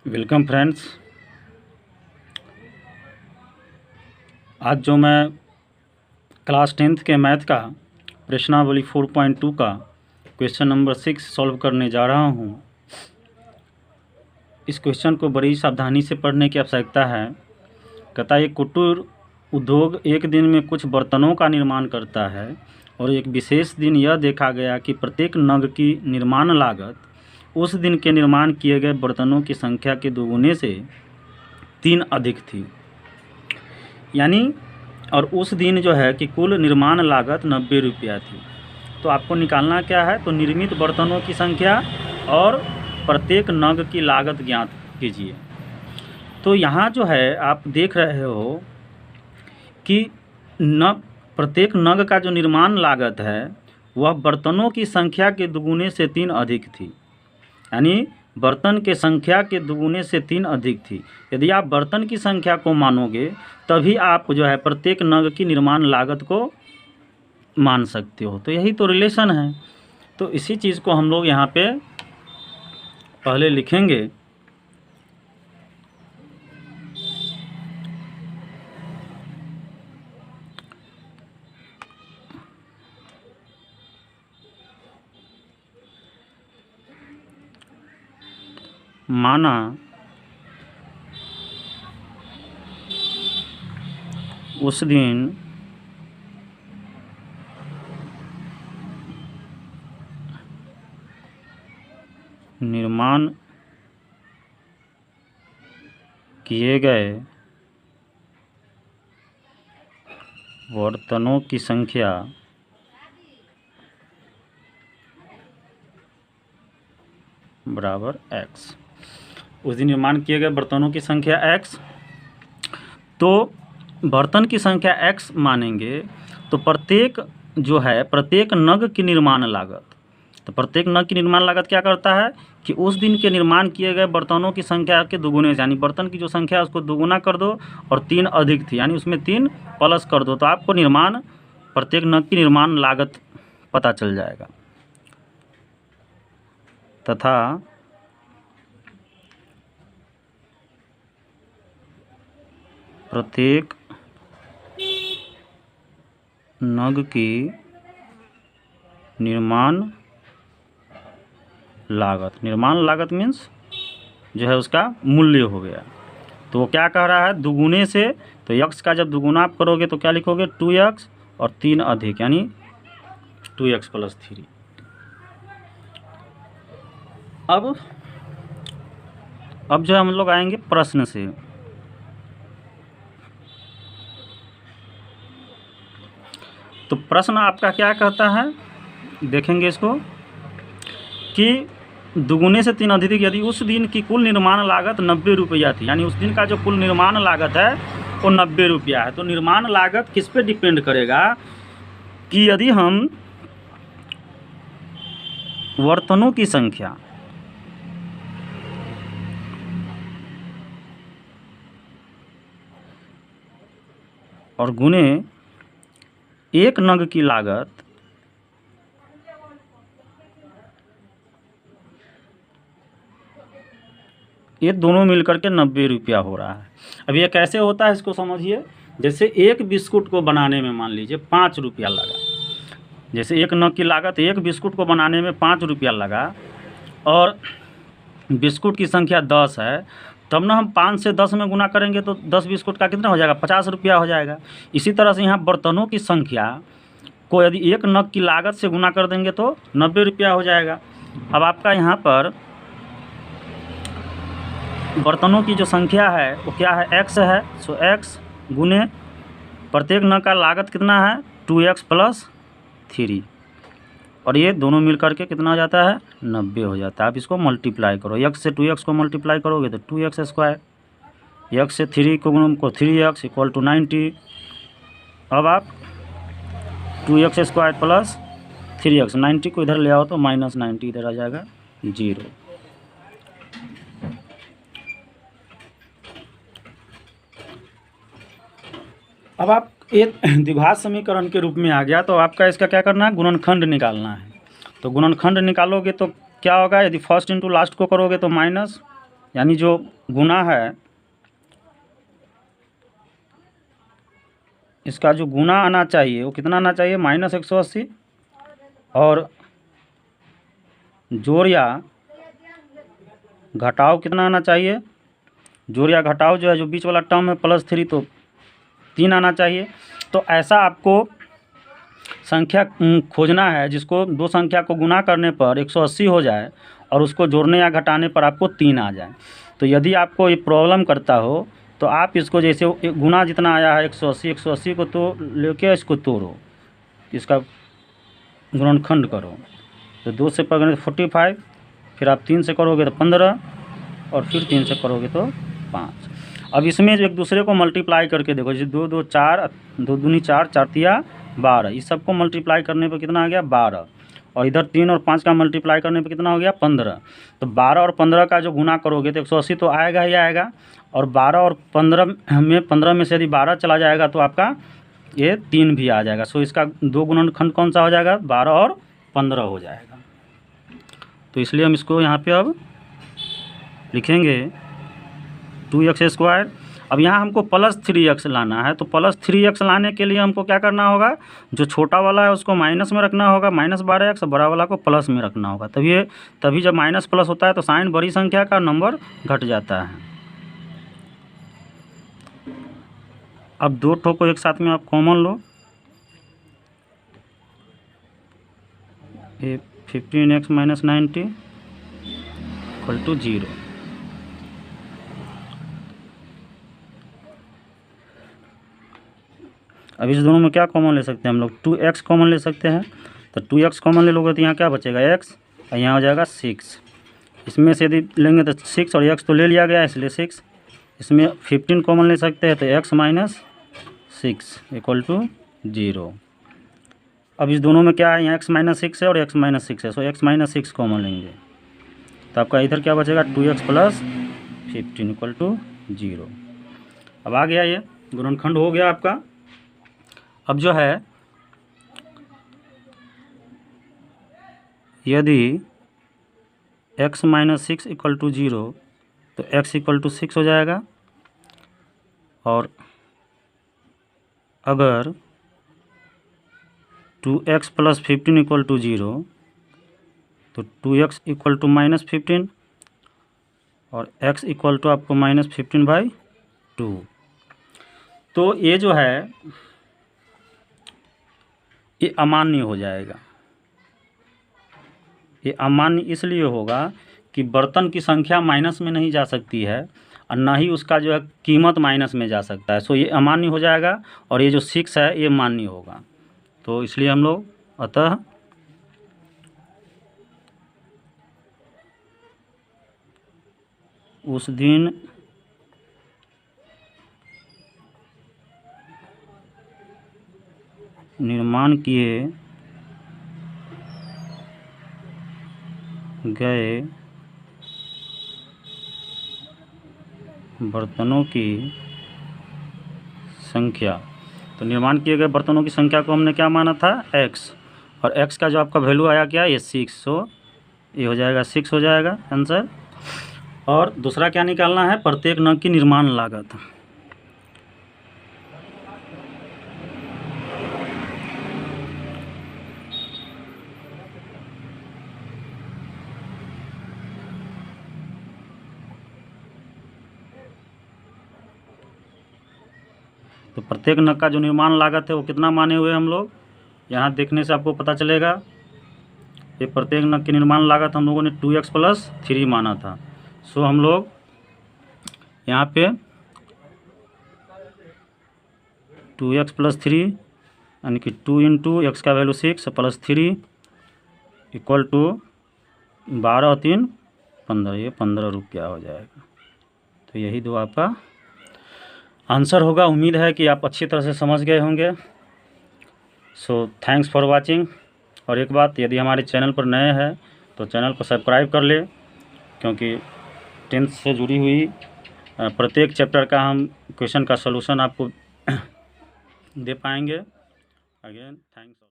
Welcome friends. आज जो मैं क्लास 10th के मैथ का प्रश्नावली 4.2 का क्वेश्चन नंबर 6 सॉल्व करने जा रहा हूँ। इस क्वेश्चन को बड़ी सावधानी से पढ़ने की आवश्यकता है। कहता है, कुटीर उद्योग एक दिन में कुछ बर्तनों का निर्माण करता है और एक विशेष दिन यह देखा गया कि प्रत्येक नग की निर्माण लागत उस दिन के निर्माण किए गए बर्तनों की संख्या के दोगुने से 3 अधिक थी। यानी और उस दिन जो है कि कुल निर्माण लागत 90 रुपया थी। तो आपको निकालना क्या है, तो निर्मित बर्तनों की संख्या और प्रत्येक नग की लागत ज्ञात कीजिए। तो यहाँ जो है आप देख रहे हो कि प्रत्येक नग का जो निर्माण लागत है वह बर्तनों की संख्या के दुगुने से 3 अधिक थी। यानी बर्तन के संख्या के दुगुने से 3 अधिक थी। यदि आप बर्तन की संख्या को मानोगे तभी आप जो है प्रत्येक नग की निर्माण लागत को मान सकते हो। तो यही तो रिलेशन है। तो इसी चीज़ को हम लोग यहाँ पे पहले लिखेंगे। माना उस दिन निर्माण किए गए बर्तनों की संख्या बराबर x। उस दिन निर्माण किए गए बर्तनों की संख्या x। तो बर्तन की संख्या x मानेंगे तो प्रत्येक नग की निर्माण लागत, तो प्रत्येक नग की निर्माण लागत क्या करता है कि उस दिन के निर्माण किए गए बर्तनों की संख्या के दुगुने से, यानी बर्तन की जो संख्या है उसको दुगुना कर दो और 3 अधिक थी, यानी उसमें 3 प्लस कर दो तो आपको प्रत्येक नग की निर्माण लागत पता चल जाएगा। तथा प्रत्येक नग की निर्माण लागत मीन्स जो है उसका मूल्य हो गया। तो वो क्या कह रहा है, दुगुने से। तो x का जब दुगुना आप करोगे तो क्या लिखोगे, 2x और 3 अधिक यानी 2x + 3। अब जो हम लोग आएंगे प्रश्न से। तो प्रश्न आपका क्या कहता है, देखेंगे इसको कि दुगुने से 3 अधिक यदि उस दिन की कुल निर्माण लागत 90 रुपया थी, यानी उस दिन का जो कुल निर्माण लागत है वो 90 रुपया है। तो निर्माण लागत किस पे डिपेंड करेगा कि यदि हम बर्तनों की संख्या और गुने एक नग की लागत ये दोनों मिलकर के 90 रुपया हो रहा है। अब ये कैसे होता है इसको समझिए। जैसे एक बिस्कुट को बनाने में मान लीजिए 5 रुपया लगा, जैसे एक नग की लागत एक बिस्कुट को बनाने में 5 रुपया लगा और बिस्कुट की संख्या 10 है, तब ना हम 5 से 10 में गुना करेंगे तो 10 बिस्कुट का कितना हो जाएगा, 50 रुपया हो जाएगा। इसी तरह से यहाँ बर्तनों की संख्या को यदि एक नग की लागत से गुना कर देंगे तो 90 रुपया हो जाएगा। अब आपका यहाँ पर बर्तनों की जो संख्या है वो क्या है, x है। सो x गुने प्रत्येक नग का लागत कितना है, 2x + 3 और ये दोनों मिल करके कितना हो जाता है, 90 हो जाता है। आप इसको मल्टीप्लाई करो, x से 2x को मल्टीप्लाई करोगे तो 2x², x से 3 को 3x = 90। अब आप 2x² + 3x, 90 को इधर ले आओ तो -90 इधर आ जाएगा 0। अब आप एक द्विघात समीकरण के रूप में आ गया तो आपका इसका क्या करना है, गुणनखंड निकालना है। तो गुणनखंड निकालोगे तो क्या होगा, यदि फर्स्ट इंटू लास्ट को करोगे तो माइनस यानी जो गुना है, इसका जो गुना आना चाहिए वो कितना आना चाहिए, -180, और जोड़ या घटाव कितना आना चाहिए, जोड़ या घटाव जो है, जो बीच वाला टर्म है +3, तो 3 आना चाहिए। तो ऐसा आपको संख्या खोजना है जिसको दो संख्या को गुना करने पर 180 हो जाए और उसको जोड़ने या घटाने पर आपको 3 आ जाए। तो यदि आपको ये प्रॉब्लम करता हो तो आप इसको जैसे गुना जितना आया है 180 को तो लेके इसको तोड़ो, इसका गुणनखंड करो। तो 2 से करोगे तो 45, फिर आप 3 से करोगे तो 15, और फिर 3 से करोगे तो 5। अब इसमें जो एक दूसरे को मल्टीप्लाई करके देखो, जैसे 2 2 4, 2 दूनी 4, 4 तिया 12, इस सबको मल्टीप्लाई करने पर कितना आ गया, 12, और इधर 3 और 5 का मल्टीप्लाई करने पर कितना हो गया, 15। तो 12 और 15 का जो गुना करोगे तो 180 तो आएगा ही आएगा, और 12 और 15 में से यदि 12 चला जाएगा तो आपका ये 3 भी आ जाएगा। सो इसका दो गुणनखंड कौन सा हो जाएगा, 12 और 15 हो जाएगा। तो इसलिए हम इसको यहाँ पे अब लिखेंगे 2x²। अब यहाँ हमको +3x लाना है, तो +3x लाने के लिए हमको क्या करना होगा, जो छोटा वाला है उसको माइनस में रखना होगा, -12x, बड़ा वाला को प्लस में रखना होगा। तभी जब माइनस प्लस होता है तो साइन बड़ी संख्या का, नंबर घट जाता है। अब दो ठो को एक साथ में आप कॉमन लो, ये 15x - 90 = 0। अब इस दोनों में क्या कॉमन ले सकते हैं हम लोग, 2x कॉमन ले सकते हैं। तो 2x कॉमन ले लोगे तो यहाँ क्या बचेगा, x, और यहाँ हो जाएगा 6। इसमें से यदि लेंगे तो 6 और x तो ले लिया गया इसलिए 6। इसमें 15 कॉमन ले सकते हैं, तो x - 6 = 0। अब इस दोनों में क्या है, यहाँ x - 6 है और x - 6 है, सो x - 6 कॉमन लेंगे, तो आपका इधर क्या बचेगा, 2x + 15 = 0। अब आ गया, ये गुणनखंड हो गया आपका। अब जो है, यदि x - 6 = 0 तो x = 6 हो जाएगा, और अगर 2x + 15 = 0 तो 2x = -15, और x = आपको -15/2। तो ये जो है ये अमान्य हो जाएगा। ये अमान्य इसलिए होगा कि बर्तन की संख्या माइनस में नहीं जा सकती है, और ना ही उसका जो है कीमत माइनस में जा सकता है। सो ये अमान्य हो जाएगा, और ये जो 6 है ये मान्य होगा। तो इसलिए हम लोग अतः उस दिन निर्माण किए गए बर्तनों की संख्या, तो निर्माण किए गए बर्तनों की संख्या को हमने क्या माना था, x, और x का जो आपका वैल्यू आया क्या, ये 6। सो ये हो जाएगा 6 हो जाएगा आंसर। और दूसरा क्या निकालना है, प्रत्येक नग की निर्माण लागत। तो प्रत्येक नग का जो निर्माण लागत है वो कितना माने हुए हम लोग, यहाँ देखने से आपको पता चलेगा। ये प्रत्येक नग की निर्माण लागत हम लोगों ने 2x + 3 माना था। सो हम लोग यहाँ पे 2x + 3 यानी कि 2 × x का वैल्यू 6 + 3 = 12 और 3 15, ये 15 रुपया हो जाएगा। तो यही दो आपका आंसर होगा। उम्मीद है कि आप अच्छी तरह से समझ गए होंगे। So thanks for watching. और एक बात, यदि हमारे चैनल पर नए हैं तो चैनल को सब्सक्राइब कर ले, क्योंकि 10th से जुड़ी हुई प्रत्येक चैप्टर का हम क्वेश्चन का सलूशन आपको दे पाएंगे। Again thanks.